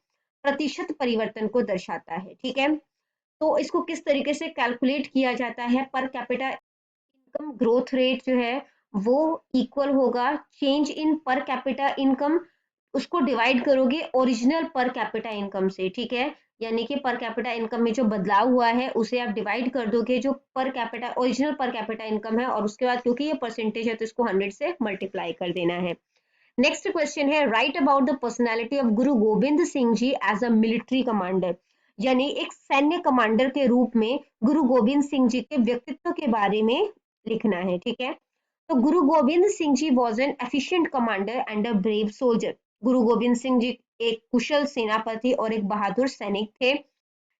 प्रतिशत परिवर्तन को दर्शाता है। ठीक है। तो इसको किस तरीके से कैलकुलेट किया जाता है, पर कैपिटा इनकम ग्रोथ रेट जो है वो इक्वल होगा चेंज इन पर कैपिटा इनकम, उसको डिवाइड करोगे ओरिजिनल पर कैपिटा इनकम से। ठीक है। यानी कि पर कैपिटा इनकम में जो बदलाव हुआ है उसे आप डिवाइड कर दोगे जो पर कैपिटा ओरिजिनल पर कैपिटा इनकम है और उसके बाद क्योंकि ये परसेंटेज है तो इसको 100 से मल्टीप्लाई कर देना है। नेक्स्ट क्वेश्चन है, right about the personality of Guru Govind Singh ji as a military commander. यानी एक सैन्य कमांडर के रूप में गुरु गोविंद सिंह जी के व्यक्तित्व के बारे में लिखना है। ठीक है। तो Guru Gobind Singh ji was an efficient commander and a brave soldier. Guru Gobind Singh जी एक कुशल सेनापति और एक बहादुर सैनिक थे।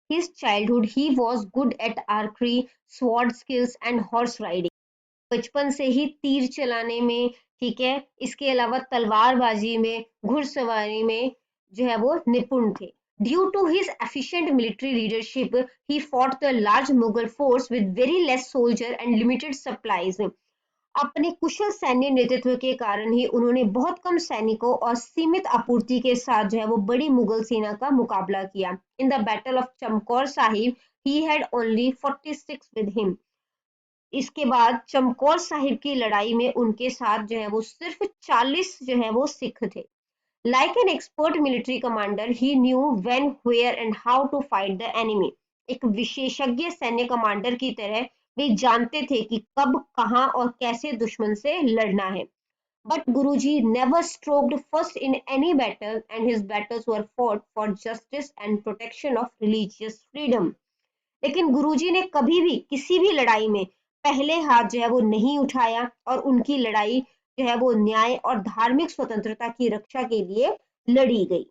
His childhood he was good at archery, sword skills and horse riding. बचपन से ही तीर चलाने में, ठीक है, इसके अलावा तलवारबाजी में, घुड़सवारी में जो है वो निपुण थे। Due to his efficient military leadership he fought the large Mughal force with very less soldier and limited supplies. अपने कुशल सैन्य नेतृत्व के कारण ही उन्होंने बहुत कम सैनिकों और सीमित आपूर्ति के साथ जो है वो बड़ी मुगल सेना का मुकाबला किया। In the battle of Chamkaur Sahib he had only 46 with him. इसके बाद चमकौर साहिब की लड़ाई में उनके साथ जो है वो सिर्फ 40 जो है वो सिख थे। Like an expert military commander he knew when, where and how to fight the enemy. एक विशेषज्ञ सैन्य कमांडर की तरह वे जानते थे कि कब, कहां और कैसे दुश्मन से लड़ना है। But Guruji never stroked first in any battle and his battles were fought for justice and protection of religious freedom. लेकिन गुरुजी ने कभी भी किसी भी लड़ाई में पहले हाथ जो है वो नहीं उठाया और उनकी लड़ाई जो है वो न्याय और धार्मिक स्वतंत्रता की रक्षा के लिए लड़ी गई।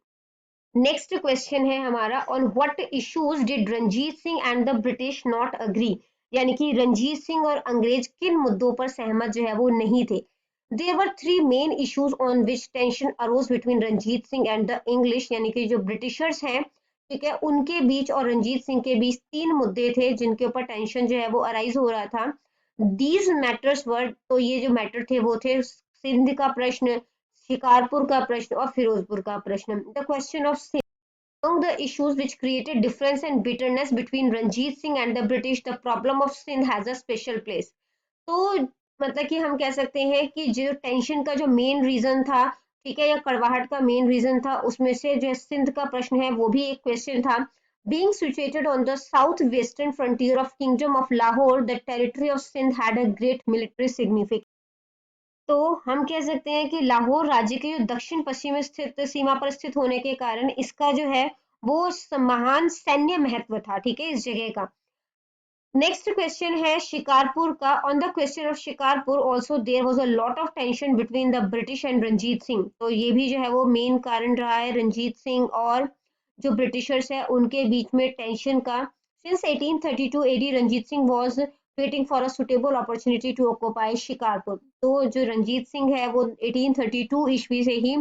नेक्स्ट क्वेश्चन है हमारा, on what issues did Ranjit Singh and the British not agree. यानी कि रंजीत सिंह और अंग्रेज किन मुद्दों पर सहमत जो है वो नहीं थे। There were three main issues on which tension arose between Ranjit Singh and the English. यानी कि जो ब्रिटिशर्स हैं, ठीक है, उनके बीच और रंजीत सिंह के बीच तीन मुद्दे थे जिनके ऊपर टेंशन जो है वो अराइज हो रहा था। दीज मैटर्स वर, तो ये जो मैटर थे वो थे सिंध का प्रश्न, शिकारपुर का प्रश्न और फिरोजपुर का प्रश्न। The question of among the issues which created difference and bitterness between Ranjit Singh and the British, the problem of Sindh has a special place. तो मतलब कि हम कह सकते हैं कि जो टेंशन का जो मेन रीजन था, ठीक है, या कड़वाहट का मेन रीजन था, उसमें से जो सिंध का प्रश्न है वो भी एक क्वेश्चन था। Being situated on the south-western frontier of Kingdom of Lahore, the territory of Sindh had a great military significance. तो हम कह सकते हैं कि लाहौर राज्य के जो दक्षिण पश्चिम में स्थित सीमा पर स्थित होने के कारण इसका जो है वो महान सैन्य महत्व था, ठीक है, इस जगह का। नेक्स्ट क्वेश्चन है शिकारपुर का। On the question of Shikarpur also there was a lot of tension between the British and Ranjit Singh. तो ये भी जो है वो मेन कारण रहा है रंजीत सिंह और जो ब्रिटिशर्स है उनके बीच में टेंशन का। Since 1832 AD Ranjit Singh was waiting for a suitable opportunity to occupy Shikarpur. तो जो रंजीत सिंह है वो 1832 ईस्वी से ही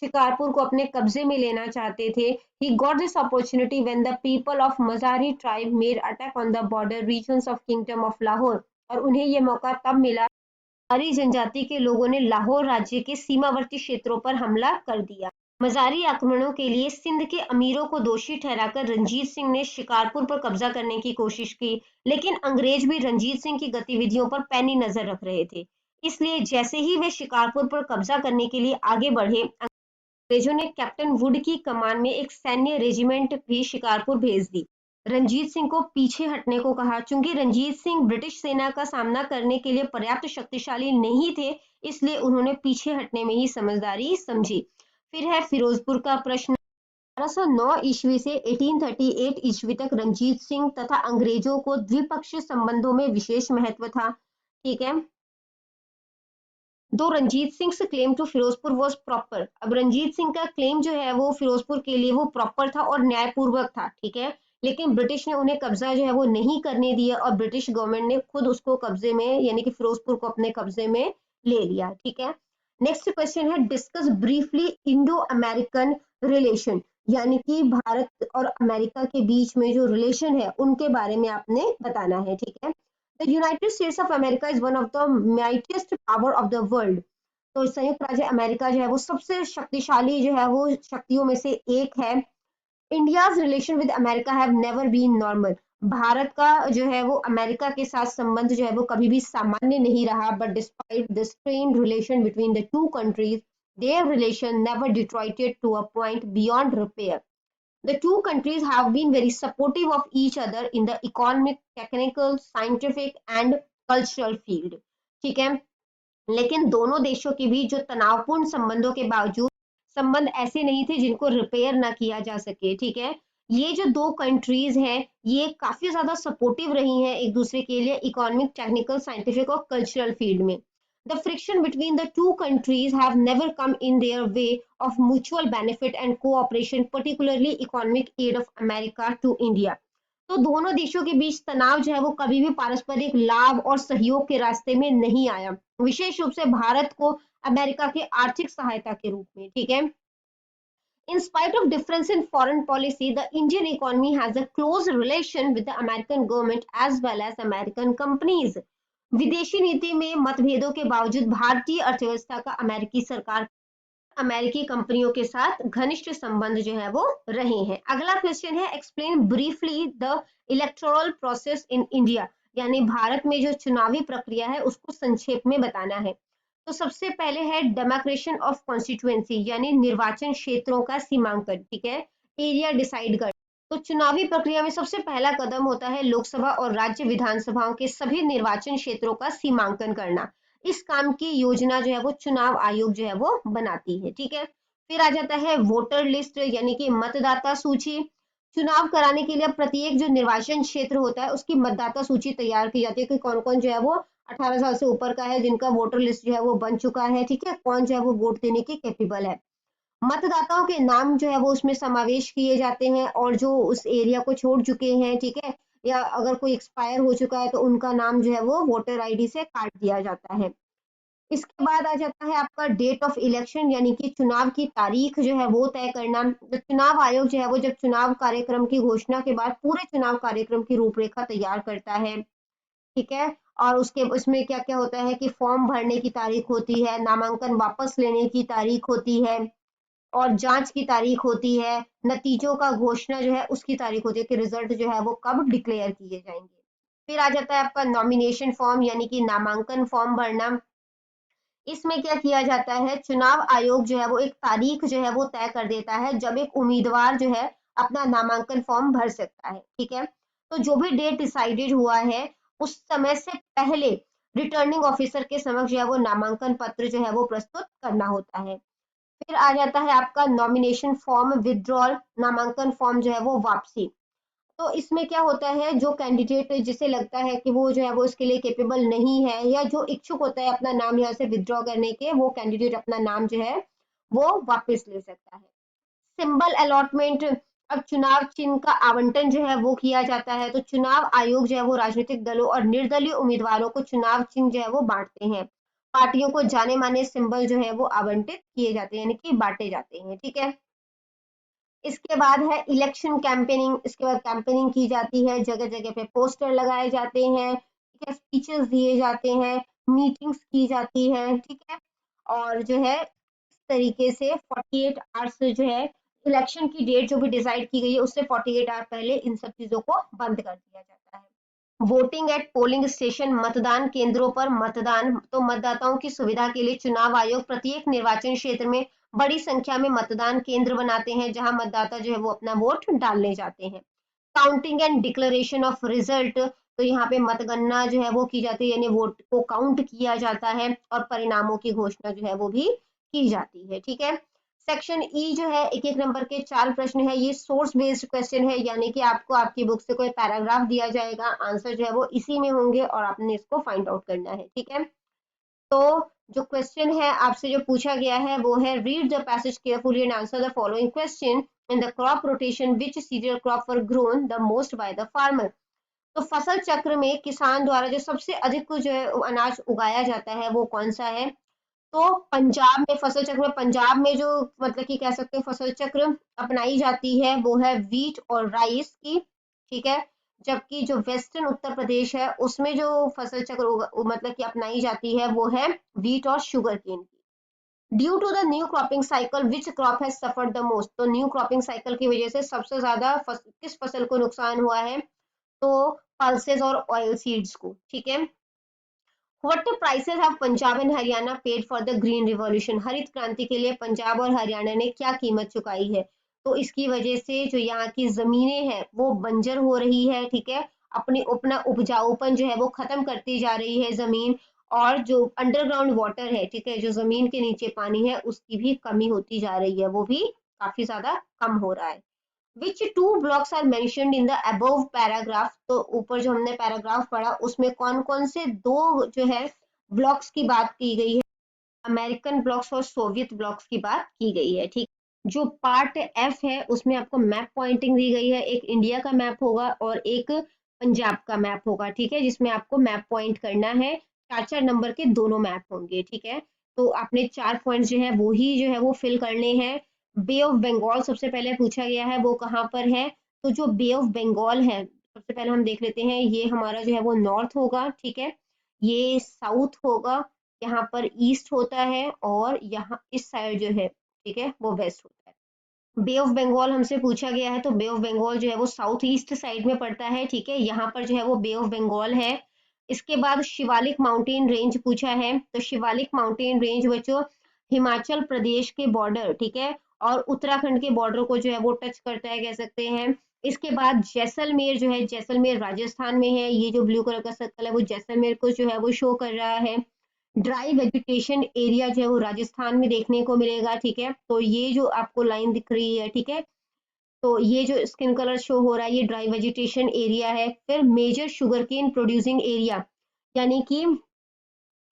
शिकारपुर को अपने कब्जे में लेना चाहते थे। He got this opportunity when the people of Mazari tribe made attack on the border regions of Kingdom of Lahore। और उन्हें ये मौका तब मिला मजारी जनजाति के लोगों ने लाहौर राज्य के सीमावर्ती क्षेत्रों पर हमला कर दिया। मजारी आक्रमणों के लिए सिंध के अमीरों को दोषी ठहराकर रंजीत सिंह ने शिकारपुर पर कब्जा करने की कोशिश की, लेकिन अंग्रेज भी रंजीत सिंह की गतिविधियों पर पैनी नजर रख रहे थे। इसलिए जैसे ही वे शिकारपुर पर कब्जा करने के लिए आगे बढ़े, अंग्रेजों ने कैप्टन वुड की कमान में एक सैन्य रेजिमेंट भी शिकारपुर भेज दी। रंजीत सिंह को पीछे हटने को कहा। चूंकि रंजीत सिंह ब्रिटिश सेना का सामना करने के लिए पर्याप्त शक्तिशाली नहीं थे, इसलिए उन्होंने पीछे हटने में ही समझदारी समझी। फिर है फिरोजपुर का प्रश्न। 1809 ईस्वी से 1838 ईस्वी तक रंजीत सिंह तथा अंग्रेजों को द्विपक्षीय संबंधों में विशेष महत्व था, ठीक है। Though Ranjit Singh claim to Firozpur was proper. अब रंजीत सिंह का क्लेम जो है वो फिरोजपुर के लिए वो प्रॉपर था और न्यायपूर्वक था, ठीक है, लेकिन ब्रिटिश ने उन्हें कब्जा जो है वो नहीं करने दिया और ब्रिटिश गवर्नमेंट ने खुद उसको कब्जे में यानी कि फिरोजपुर को अपने कब्जे में ले लिया, ठीक है। नेक्स्ट क्वेश्चन है, discuss briefly Indo American relation. यानी कि भारत और अमेरिका के बीच में जो रिलेशन है उनके बारे में आपने बताना है, ठीक है। The United States of America is one of the mightiest power of the world। तो संयुक्त राज्य अमेरिका जो है वो सबसे शक्तिशाली जो है वो शक्तियों में से एक है। India's relation with America have never been normal। Bharat का जो है वो अमेरिका के साथ संबंध जो है वो कभी भी सामान्य नहीं रहा। But despite the strained relation between the two countries, their relation never deteriorated to a point beyond repair। The two countries have been very supportive of each other in the economic, technical, scientific and cultural field। ठीक है, लेकिन दोनों देशों के बीच जो तनावपूर्ण संबंधों के बावजूद संबंध ऐसे नहीं थे जिनको रिपेयर ना किया जा सके, ठीक है। ये जो दो कंट्रीज हैं ये काफी ज्यादा सपोर्टिव रही हैं एक दूसरे के लिए इकोनॉमिक, टेक्निकल, साइंटिफिक और कल्चरल फील्ड में। The friction between the two countries have never come in their way of mutual benefit and cooperation, particularly economic aid of America to India. तो दोनों देशों के बीच तनाव जो है वो कभी भी पारस्परिक लाभ और सहयोग के रास्ते में नहीं आया, विशेष रूप से भारत को अमेरिका की आर्थिक सहायता के रूप में। ठीक है। In spite of difference in foreign policy, the Indian economy has a close relation with the American government as well as American companies. विदेशी नीति में मतभेदों के बावजूद भारतीय अर्थव्यवस्था का अमेरिकी सरकार अमेरिकी कंपनियों के साथ घनिष्ठ संबंध जो है वो रहे हैं। अगला क्वेश्चन है, explain briefly the electoral process in India, यानी भारत में जो चुनावी प्रक्रिया है उसको संक्षेप में बताना है। तो सबसे पहले है डेमार्केशन ऑफ कॉन्स्टिट्यूएंसी, यानी निर्वाचन क्षेत्रों का सीमांकन। ठीक है, एरिया डिसाइड कर। तो चुनावी प्रक्रिया में सबसे पहला कदम होता है लोकसभा और राज्य विधानसभाओं के सभी निर्वाचन क्षेत्रों का सीमांकन करना। इस काम की योजना जो है वो चुनाव आयोग जो है वो बनाती है। ठीक है। फिर आ जाता है वोटर लिस्ट, यानी कि मतदाता सूची। चुनाव कराने के लिए प्रत्येक जो निर्वाचन क्षेत्र होता है उसकी मतदाता सूची तैयार की जाती है कि कौन कौन जो है वो 18 साल से ऊपर का है, जिनका वोटर लिस्ट जो है वो बन चुका है। ठीक है, कौन जो है वो वोट देने के कैपेबल है। मतदाताओं के नाम जो है वो उसमें समावेश किए जाते हैं, और जो उस एरिया को छोड़ चुके हैं, ठीक है, या अगर कोई एक्सपायर हो चुका है तो उनका नाम जो है वो वोटर आईडी से काट दिया जाता है। इसके बाद आ जाता है आपका डेट ऑफ इलेक्शन, यानी कि चुनाव की तारीख जो है वो तय करना। तो चुनाव आयोग जो है वो जब चुनाव कार्यक्रम की घोषणा के बाद पूरे चुनाव कार्यक्रम की रूपरेखा तैयार करता है। ठीक है, और उसके उसमें क्या क्या होता है कि फॉर्म भरने की तारीख होती है, नामांकन वापस लेने की तारीख होती है, और जांच की तारीख होती है, नतीजों का घोषणा जो है उसकी तारीख होती है कि रिजल्ट जो है वो कब डिक्लेयर किए जाएंगे। फिर आ जाता है आपका नॉमिनेशन फॉर्म, यानी कि नामांकन फॉर्म भरना। इसमें क्या किया जाता है, चुनाव आयोग जो है वो एक तारीख जो है वो तय कर देता है जब एक उम्मीदवार जो है अपना नामांकन फॉर्म भर सकता है। ठीक है, तो जो भी डेट डिसाइडेड हुआ है उस समय से पहले रिटर्निंग ऑफिसर के समक्ष जो है वो नामांकन पत्र जो है वो प्रस्तुत करना होता है। फिर आ जाता है आपका नॉमिनेशन फॉर्म विथड्रॉल, नामांकन फॉर्म जो है वो वापसी। तो इसमें क्या होता है, जो कैंडिडेट जिसे लगता है कि वो जो है वो इसके लिए कैपेबल नहीं है, या जो इच्छुक होता है अपना नाम यहाँ से विथड्रॉ करने के, वो कैंडिडेट अपना नाम जो है वो वापस ले सकता है। सिंबल अलॉटमेंट, अब चुनाव चिन्ह का आवंटन जो है वो किया जाता है। तो चुनाव आयोग जो है वो राजनीतिक दलों और निर्दलीय उम्मीदवारों को चुनाव चिन्ह जो है वो बांटते हैं। पार्टियों को जाने माने सिंबल जो है वो आवंटित किए जाते हैं, यानी कि बांटे जाते हैं। ठीक है, इसके बाद है इलेक्शन कैंपेनिंग। इसके बाद कैंपेनिंग की जाती है, जगह जगह पे पोस्टर लगाए जाते हैं, ठीक है, स्पीचेस दिए जाते हैं, मीटिंग्स की जाती है। ठीक है, और जो है इस तरीके से 48 आवर्स जो है इलेक्शन की डेट जो भी डिसाइड की गई है उससे 48 आवर पहले इन सब चीजों को बंद कर दिया जाता है। वोटिंग एट पोलिंग स्टेशन, मतदान केंद्रों पर मतदान। तो मतदाताओं की सुविधा के लिए चुनाव आयोग प्रत्येक निर्वाचन क्षेत्र में बड़ी संख्या में मतदान केंद्र बनाते हैं जहां मतदाता जो है वो अपना वोट डालने जाते हैं। Counting and declaration of result, तो यहाँ पे मतगणना जो है वो की जाती है, यानी वोट को काउंट किया जाता है और परिणामों की घोषणा जो है वो भी की जाती है। ठीक है, सेक्शन ई जो है एक एक नंबर के 4 प्रश्न है, ये सोर्स बेस्ड क्वेश्चन है, यानी कि आपको आपकी बुक से कोई पैराग्राफ दिया जाएगा, आंसर जो है वो इसी में होंगे और आपने इसको फाइंड आउट करना है। ठीक है, तो जो क्वेश्चन है आपसे जो पूछा गया है वो है, read the passage carefully and answer the following question. In the crop rotation which cereal crop were grown the most by the farmer. तो फसल चक्र में किसान द्वारा जो सबसे अधिक जो है अनाज उगाया जाता है वो कौन सा है। तो पंजाब में फसल चक्र में, पंजाब में जो मतलब कि कह सकते हो फसल चक्र अपनाई जाती है वो है वीट और राइस की। ठीक है, जबकि जो वेस्टर्न उत्तर प्रदेश है उसमें जो फसल चक्र मतलब कि अपनाई जाती है वो है वीट और शुगर केन की। Due to the new cropping cycle which crop has suffered the most. तो न्यू क्रॉपिंग साइकिल की वजह से सबसे ज्यादा किस फसल को नुकसान हुआ है, तो पल्सेस और ऑयल सीड्स को। ठीक है, What the prices have Punjab and Haryana paid for the green revolution? हरित क्रांति के लिए पंजाब और हरियाणा ने क्या कीमत चुकाई है। तो इसकी वजह से जो यहाँ की जमीनें हैं वो बंजर हो रही है। ठीक है, अपनी अपना उपजाऊपन जो है वो खत्म करती जा रही है जमीन, और जो अंडरग्राउंड वाटर है, ठीक है, जो जमीन के नीचे पानी है उसकी भी कमी होती जा रही है, वो भी काफी ज्यादा कम हो रहा है। Which two blocks are mentioned in the above paragraph? तो ऊपर जो हमने पैराग्राफ पढ़ा उसमें कौन कौन से दो जो है ब्लॉक्स की बात की गई है, अमेरिकन ब्लॉक्स और सोवियत ब्लॉक्स की बात की गई है। ठीक, जो पार्ट एफ है उसमें आपको मैप पॉइंटिंग दी गई है, एक इंडिया का मैप होगा और एक पंजाब का मैप होगा। ठीक है, जिसमें आपको मैप पॉइंट करना है, 4-4 नंबर के दोनों मैप होंगे। ठीक है, तो आपने 4 पॉइंट्स जो है वो ही जो है वो फिल करने हैं। बे ऑफ बंगाल सबसे पहले पूछा गया है, वो कहाँ पर है? तो जो बे ऑफ बंगाल है सबसे पहले हम देख लेते हैं, ये हमारा जो है वो नॉर्थ होगा। ठीक है, ये साउथ होगा, यहाँ पर ईस्ट होता है और यहाँ इस साइड जो है, ठीक है, वो वेस्ट होता है। बे ऑफ बंगाल हमसे पूछा गया है, तो बे ऑफ बंगाल जो है वो साउथ ईस्ट साइड में पड़ता है। ठीक है, यहाँ पर जो है वो बे ऑफ बंगाल है। इसके बाद शिवालिक माउंटेन रेंज पूछा है, तो शिवालिक माउंटेन रेंज बच्चों हिमाचल प्रदेश के बॉर्डर, ठीक है, और उत्तराखंड के बॉर्डर को जो है वो टच करता है, कह सकते हैं। इसके बाद जैसलमेर जो है, जैसलमेर राजस्थान में है, ये जो ब्लू कलर का सर्कल है वो जैसलमेर को जो है वो शो कर रहा है। ड्राई वेजिटेशन एरिया जो है वो राजस्थान में देखने को मिलेगा। ठीक है, तो ये जो आपको लाइन दिख रही है, ठीक है, तो ये जो स्किन कलर शो हो रहा है ये ड्राई वेजिटेशन एरिया है। फिर major sugar cane producing area, यानी कि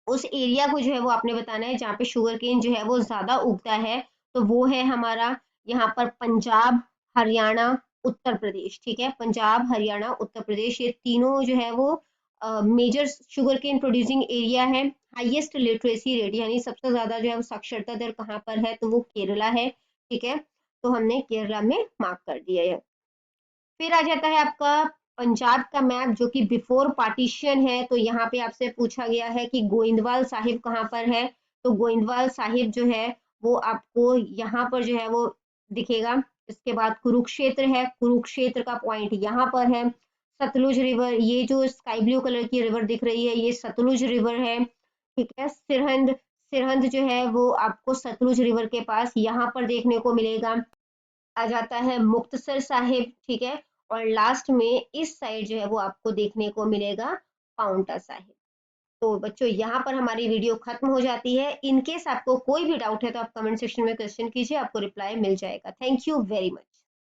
उस एरिया को जो है वो आपने बताना है जहाँ पे शुगर केन जो है वो ज्यादा उगता है, तो वो है हमारा यहाँ पर पंजाब, हरियाणा, उत्तर प्रदेश। ठीक है, पंजाब, हरियाणा, उत्तर प्रदेश, ये तीनों जो है वो major sugar cane producing area है। हाईएस्ट लिटरेसी रेट, यानी सबसे ज्यादा जो है वो साक्षरता दर कहाँ पर है? तो वो केरला है। ठीक है, तो हमने केरला में मार्क कर दिया है। फिर आ जाता है आपका पंजाब का मैप, जो कि बिफोर पार्टीशन है। तो यहाँ पे आपसे पूछा गया है कि गोइंदवाल साहिब कहाँ पर है? तो गोइंदवाल साहिब जो है वो आपको यहाँ पर जो है वो दिखेगा। इसके बाद कुरुक्षेत्र है, कुरुक्षेत्र का पॉइंट यहाँ पर है। सतलुज रिवर, ये जो स्काई ब्लू कलर की रिवर दिख रही है ये सतलुज रिवर है। ठीक है, सिरहिंद, सिरहिंद जो है वो आपको सतलुज रिवर के पास यहाँ पर देखने को मिलेगा। आ जाता है मुक्तसर साहिब। ठीक है, और लास्ट में इस साइड जो है वो आपको देखने को मिलेगा पाउंटा साहिब। तो बच्चों यहाँ पर हमारी वीडियो खत्म हो जाती है। इन केस आपको कोई भी डाउट है तो आप कमेंट सेक्शन में क्वेश्चन कीजिए, आपको रिप्लाई मिल जाएगा। Thank you very much.